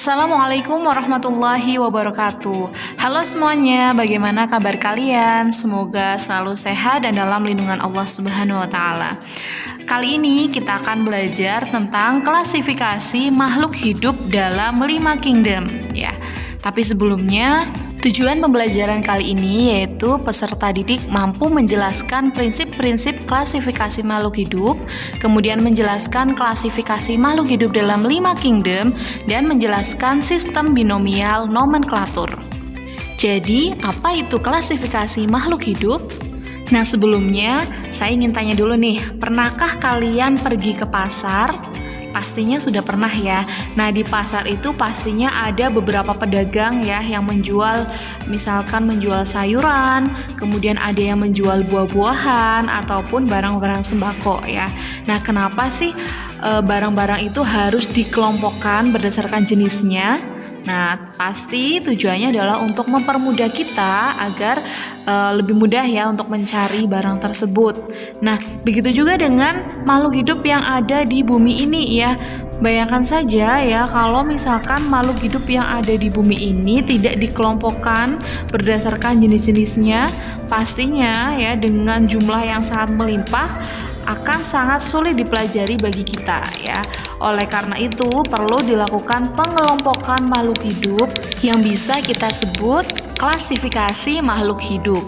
Assalamualaikum warahmatullahi wabarakatuh. Halo semuanya, bagaimana kabar kalian? Semoga selalu sehat dan dalam lindungan Allah Subhanahu wa taala. Kali ini kita akan belajar tentang klasifikasi makhluk hidup dalam 5 kingdom ya. Tapi sebelumnya, tujuan pembelajaran kali ini yaitu peserta didik mampu menjelaskan prinsip-prinsip klasifikasi makhluk hidup, kemudian menjelaskan klasifikasi makhluk hidup dalam 5 kingdom, dan menjelaskan sistem binomial nomenklatur. Jadi, apa itu klasifikasi makhluk hidup? Nah, sebelumnya saya ingin tanya dulu nih, pernahkah kalian pergi ke pasar? Pastinya sudah pernah ya. Nah, di pasar itu pastinya ada beberapa pedagang ya yang menjual, misalkan menjual sayuran, kemudian ada yang menjual buah-buahan ataupun barang-barang sembako ya. Nah, kenapa sih barang-barang itu harus dikelompokkan berdasarkan jenisnya? Nah, pasti tujuannya adalah untuk mempermudah kita agar lebih mudah ya untuk mencari barang tersebut. Nah, begitu juga dengan makhluk hidup yang ada di bumi ini ya. Bayangkan saja ya kalau misalkan makhluk hidup yang ada di bumi ini tidak dikelompokkan berdasarkan jenis-jenisnya, pastinya ya dengan jumlah yang sangat melimpah akan sangat sulit dipelajari bagi kita ya. Oleh karena itu perlu dilakukan pengelompokan makhluk hidup yang bisa kita sebut klasifikasi makhluk hidup.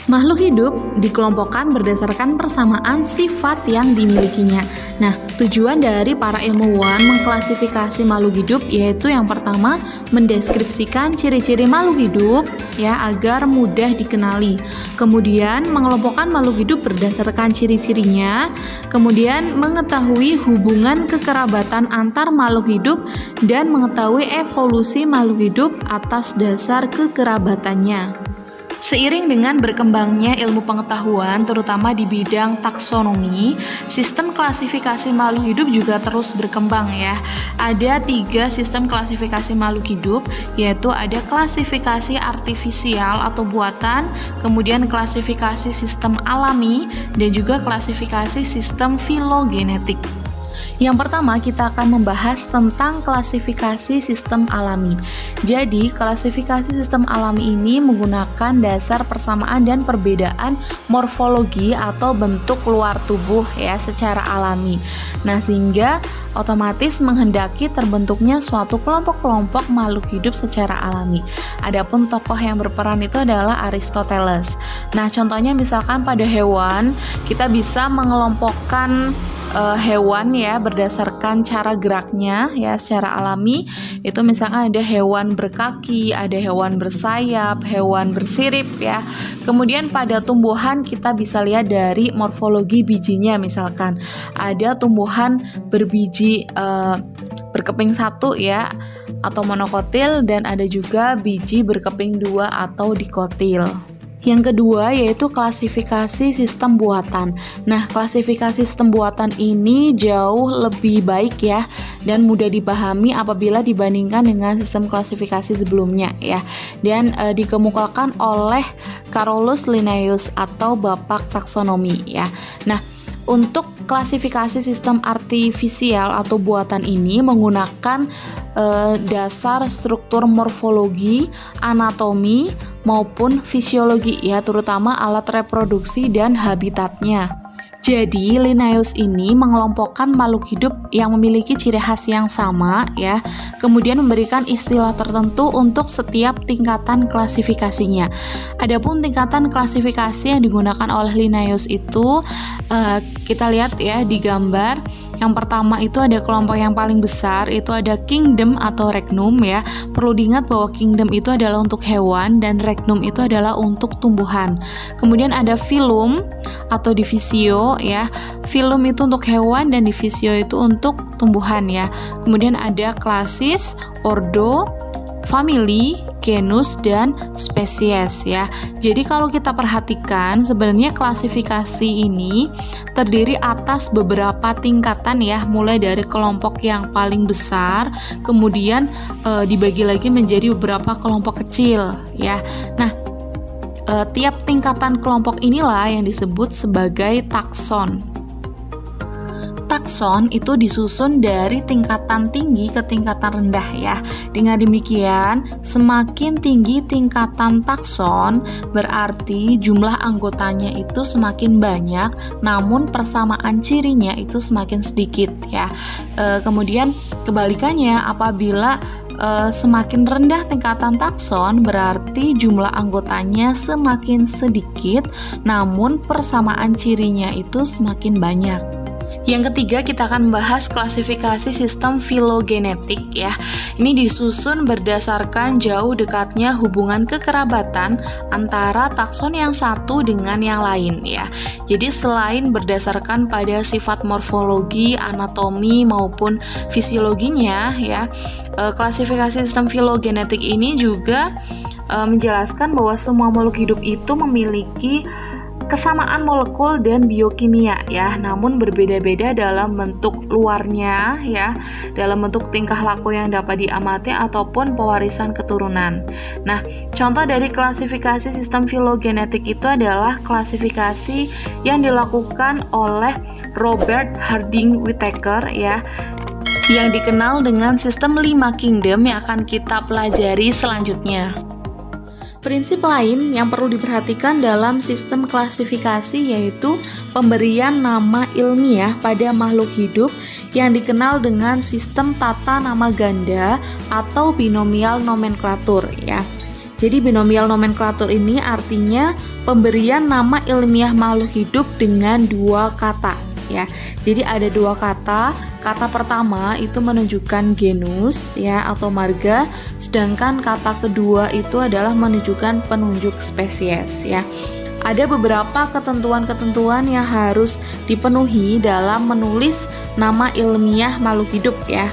Makhluk hidup dikelompokkan berdasarkan persamaan sifat yang dimilikinya. Nah, tujuan dari para ilmuwan mengklasifikasi makhluk hidup yaitu yang pertama, mendeskripsikan ciri-ciri makhluk hidup ya agar mudah dikenali. Kemudian, mengelompokkan makhluk hidup berdasarkan ciri-cirinya. Kemudian, mengetahui hubungan kekerabatan antar makhluk hidup dan mengetahui evolusi makhluk hidup atas dasar kekerabatannya. Seiring dengan berkembangnya ilmu pengetahuan, terutama di bidang taksonomi, sistem klasifikasi makhluk hidup juga terus berkembang ya. Ada 3 sistem klasifikasi makhluk hidup, yaitu ada klasifikasi artifisial atau buatan, kemudian klasifikasi sistem alami, dan juga klasifikasi sistem filogenetik. Yang pertama, kita akan membahas tentang klasifikasi sistem alami. Jadi, klasifikasi sistem alami ini menggunakan dasar persamaan dan perbedaan morfologi atau bentuk luar tubuh ya secara alami. Nah, sehingga otomatis menghendaki terbentuknya suatu kelompok-kelompok makhluk hidup secara alami. Adapun tokoh yang berperan itu adalah Aristoteles. Nah, contohnya misalkan pada hewan, kita bisa mengelompokkan hewan ya berdasarkan cara geraknya ya secara alami. Itu misalkan ada hewan berkaki, ada hewan bersayap, hewan bersirip ya. Kemudian pada tumbuhan kita bisa lihat dari morfologi bijinya, misalkan ada tumbuhan berbiji berkeping 1 ya atau monokotil, dan ada juga biji berkeping 2 atau dikotil. Yang kedua yaitu klasifikasi sistem buatan. Nah, klasifikasi sistem buatan ini jauh lebih baik ya dan mudah dipahami apabila dibandingkan dengan sistem klasifikasi sebelumnya ya. Dan dikemukakan oleh Carolus Linnaeus atau Bapak Taksonomi ya. Nah, untuk klasifikasi sistem artifisial atau buatan ini menggunakan dasar struktur morfologi, anatomi, maupun fisiologi ya, terutama alat reproduksi dan habitatnya. Jadi, Linnaeus ini mengelompokkan makhluk hidup yang memiliki ciri khas yang sama ya, kemudian memberikan istilah tertentu untuk setiap tingkatan klasifikasinya. Adapun tingkatan klasifikasi yang digunakan oleh Linnaeus itu kita lihat ya di gambar. Yang pertama itu ada kelompok yang paling besar, itu ada kingdom atau regnum ya. Perlu diingat bahwa kingdom itu adalah untuk hewan dan regnum itu adalah untuk tumbuhan. Kemudian ada phylum atau divisio ya. Phylum itu untuk hewan dan divisio itu untuk tumbuhan ya. Kemudian ada klasis, ordo, family, genus, dan spesies ya. Jadi kalau kita perhatikan sebenarnya klasifikasi ini terdiri atas beberapa tingkatan ya, mulai dari kelompok yang paling besar, kemudian dibagi lagi menjadi beberapa kelompok kecil ya. Nah, tiap tingkatan kelompok inilah yang disebut sebagai takson. takson itu disusun dari tingkatan tinggi ke tingkatan rendah ya. Dengan demikian, semakin tinggi tingkatan takson berarti jumlah anggotanya itu semakin banyak, namun persamaan cirinya itu semakin sedikit ya. Kemudian kebalikannya, apabila semakin rendah tingkatan takson berarti jumlah anggotanya semakin sedikit, namun persamaan cirinya itu semakin banyak. Yang ketiga, kita akan membahas klasifikasi sistem filogenetik ya. Ini disusun berdasarkan jauh dekatnya hubungan kekerabatan antara takson yang satu dengan yang lain ya. Jadi selain berdasarkan pada sifat morfologi, anatomi maupun fisiologinya ya, klasifikasi sistem filogenetik ini juga menjelaskan bahwa semua makhluk hidup itu memiliki kesamaan molekul dan biokimia ya, namun berbeda-beda dalam bentuk luarnya ya, dalam bentuk tingkah laku yang dapat diamati ataupun pewarisan keturunan. Nah, contoh dari klasifikasi sistem filogenetik itu adalah klasifikasi yang dilakukan oleh Robert Harding Whittaker ya, yang dikenal dengan sistem 5 kingdom yang akan kita pelajari selanjutnya. Prinsip lain yang perlu diperhatikan dalam sistem klasifikasi yaitu pemberian nama ilmiah pada makhluk hidup yang dikenal dengan sistem tata nama ganda atau binomial nomenklatur ya. Jadi binomial nomenklatur ini artinya pemberian nama ilmiah makhluk hidup dengan dua kata ya. Jadi ada dua kata. Kata pertama itu menunjukkan genus ya atau marga, sedangkan kata kedua itu adalah menunjukkan penunjuk spesies ya. Ada beberapa ketentuan-ketentuan yang harus dipenuhi dalam menulis nama ilmiah makhluk hidup ya.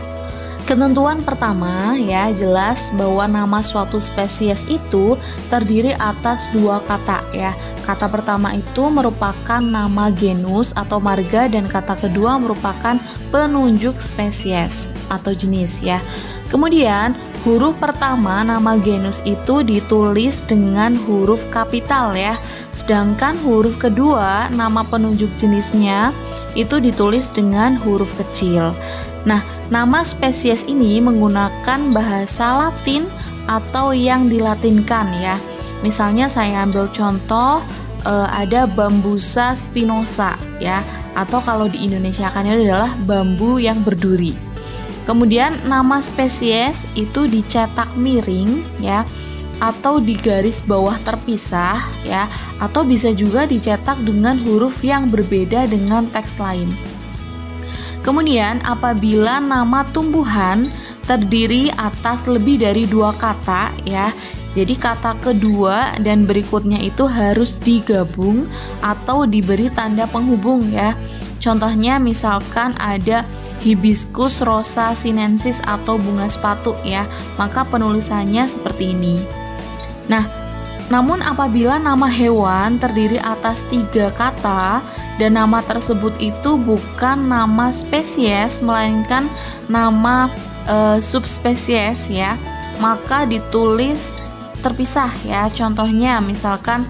Ketentuan pertama ya, jelas bahwa nama suatu spesies itu terdiri atas dua kata ya. Kata pertama itu merupakan nama genus atau marga dan kata kedua merupakan penunjuk spesies atau jenis ya. Kemudian huruf pertama nama genus itu ditulis dengan huruf kapital ya. Sedangkan huruf kedua nama penunjuk jenisnya itu ditulis dengan huruf kecil. Nah, nama spesies ini menggunakan bahasa Latin atau yang dilatinkan ya. Misalnya saya ambil contoh ada Bambusa spinosa ya, atau kalau di Indonesia kan ini adalah bambu yang berduri. Kemudian nama spesies itu dicetak miring ya, atau di garis bawah terpisah ya, atau bisa juga dicetak dengan huruf yang berbeda dengan teks lain. Kemudian apabila nama tumbuhan terdiri atas lebih dari dua kata ya, jadi kata kedua dan berikutnya itu harus digabung atau diberi tanda penghubung ya. Contohnya misalkan ada Hibiscus rosa sinensis atau bunga sepatu ya, maka penulisannya seperti ini. Nah, namun apabila nama hewan terdiri atas 3 kata dan nama tersebut itu bukan nama spesies melainkan nama subspesies ya, maka ditulis terpisah ya. Contohnya misalkan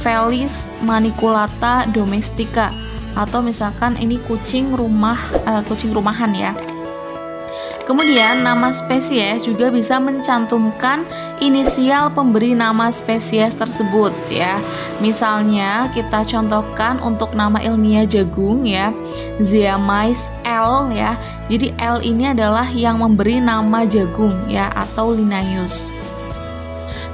Felis maniculata domestica, atau misalkan ini kucing rumahan ya. Kemudian nama spesies juga bisa mencantumkan inisial pemberi nama spesies tersebut ya. Misalnya kita contohkan untuk nama ilmiah jagung ya, Zeamys L ya. Jadi L ini adalah yang memberi nama jagung ya, atau Linnaeus.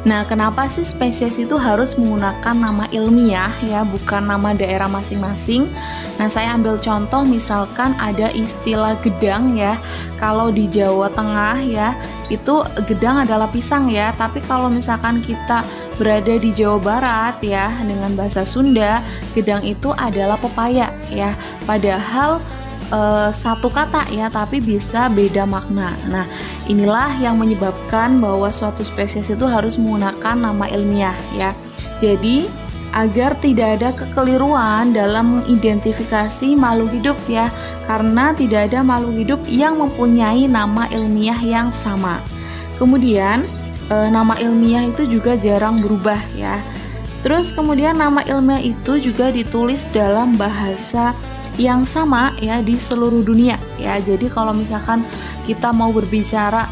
Nah, kenapa sih spesies itu harus menggunakan nama ilmiah ya, bukan nama daerah masing-masing? Nah, saya ambil contoh misalkan ada istilah gedang ya. Kalau di Jawa Tengah ya, itu gedang adalah pisang ya. Tapi kalau misalkan kita berada di Jawa Barat ya, dengan bahasa Sunda, gedang itu adalah pepaya ya. Padahal satu kata ya, tapi bisa beda makna. Nah, inilah yang menyebabkan bahwa suatu spesies itu harus menggunakan nama ilmiah ya. Jadi agar tidak ada kekeliruan dalam mengidentifikasi makhluk hidup ya, karena tidak ada makhluk hidup yang mempunyai nama ilmiah yang sama. Kemudian nama ilmiah itu juga jarang berubah ya. Terus kemudian nama ilmiah itu juga ditulis dalam bahasa yang sama ya di seluruh dunia ya. Jadi kalau misalkan kita mau berbicara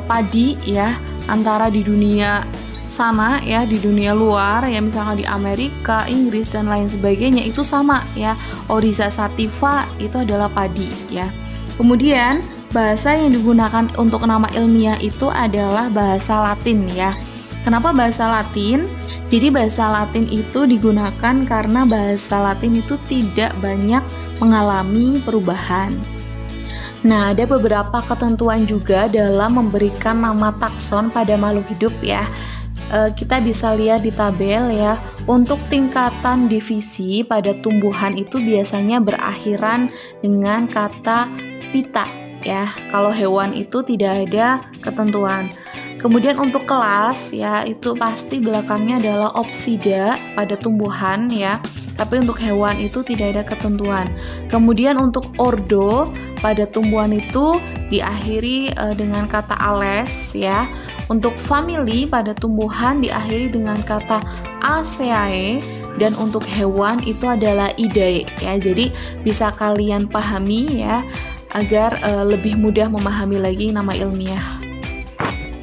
padi ya antara di dunia sana ya, di dunia luar ya, misalkan di Amerika, Inggris dan lain sebagainya, itu sama ya. Oryza sativa itu adalah padi ya. Kemudian bahasa yang digunakan untuk nama ilmiah itu adalah bahasa Latin ya. Kenapa bahasa Latin? Jadi bahasa Latin itu digunakan karena bahasa Latin itu tidak banyak mengalami perubahan. Nah, ada beberapa ketentuan juga dalam memberikan nama takson pada makhluk hidup ya. Kita bisa lihat di tabel ya. Untuk tingkatan divisi pada tumbuhan itu biasanya berakhiran dengan kata pita ya. Kalau hewan itu tidak ada ketentuan. Kemudian untuk kelas ya, itu pasti belakangnya adalah opsida pada tumbuhan ya. Tapi untuk hewan itu tidak ada ketentuan. Kemudian untuk ordo pada tumbuhan itu diakhiri dengan kata ales ya. Untuk family pada tumbuhan diakhiri dengan kata aceae, dan untuk hewan itu adalah idae ya. Jadi bisa kalian pahami ya agar lebih mudah memahami lagi nama ilmiah.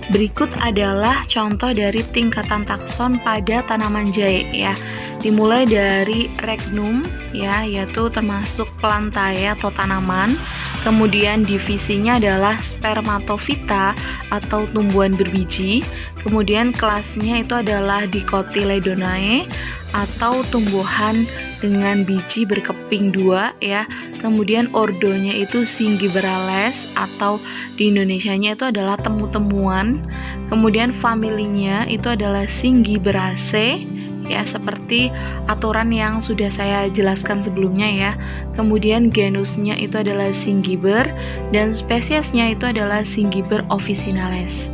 Berikut adalah contoh dari tingkatan takson pada tanaman jahe ya. Dimulai dari regnum ya, yaitu termasuk plantae atau tanaman. Kemudian divisinya adalah spermatofita atau tumbuhan berbiji. Kemudian kelasnya itu adalah Dicotyledonae atau tumbuhan dengan biji berkeping dua ya. Kemudian ordonya itu Zingiberales atau di Indonesianya itu adalah temu-temuan. Kemudian familinya itu adalah Zingiberaceae ya, seperti aturan yang sudah saya jelaskan sebelumnya ya. Kemudian genusnya itu adalah Zingiber dan spesiesnya itu adalah Zingiber officinales.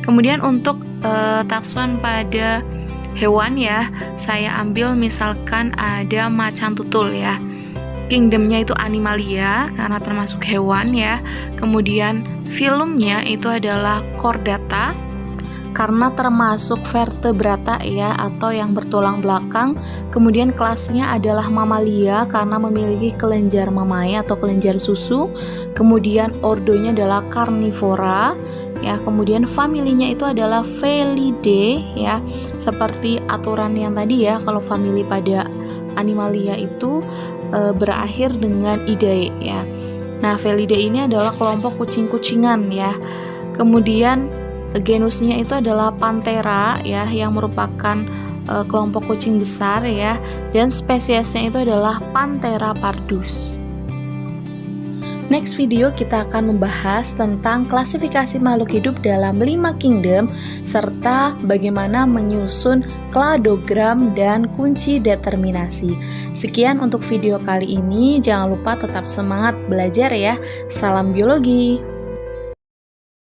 Kemudian untuk takson pada hewan ya, saya ambil misalkan ada macan tutul ya. Kingdomnya itu Animalia karena termasuk hewan ya. Kemudian filumnya itu adalah Chordata karena termasuk vertebrata ya, atau yang bertulang belakang. Kemudian kelasnya adalah Mammalia karena memiliki kelenjar mamae atau kelenjar susu. Kemudian ordonya adalah Carnivora ya. Kemudian familinya itu adalah Felidae ya, seperti aturan yang tadi ya. Kalau famili pada Animalia itu berakhir dengan idae ya. Nah, Felidae ini adalah kelompok kucing-kucingan ya. Kemudian genusnya itu adalah Panthera ya, yang merupakan kelompok kucing besar ya, dan spesiesnya itu adalah Panthera pardus. Next video kita akan membahas tentang klasifikasi makhluk hidup dalam 5 kingdom serta bagaimana menyusun kladogram dan kunci determinasi. Sekian untuk video kali ini, jangan lupa tetap semangat belajar ya. Salam biologi.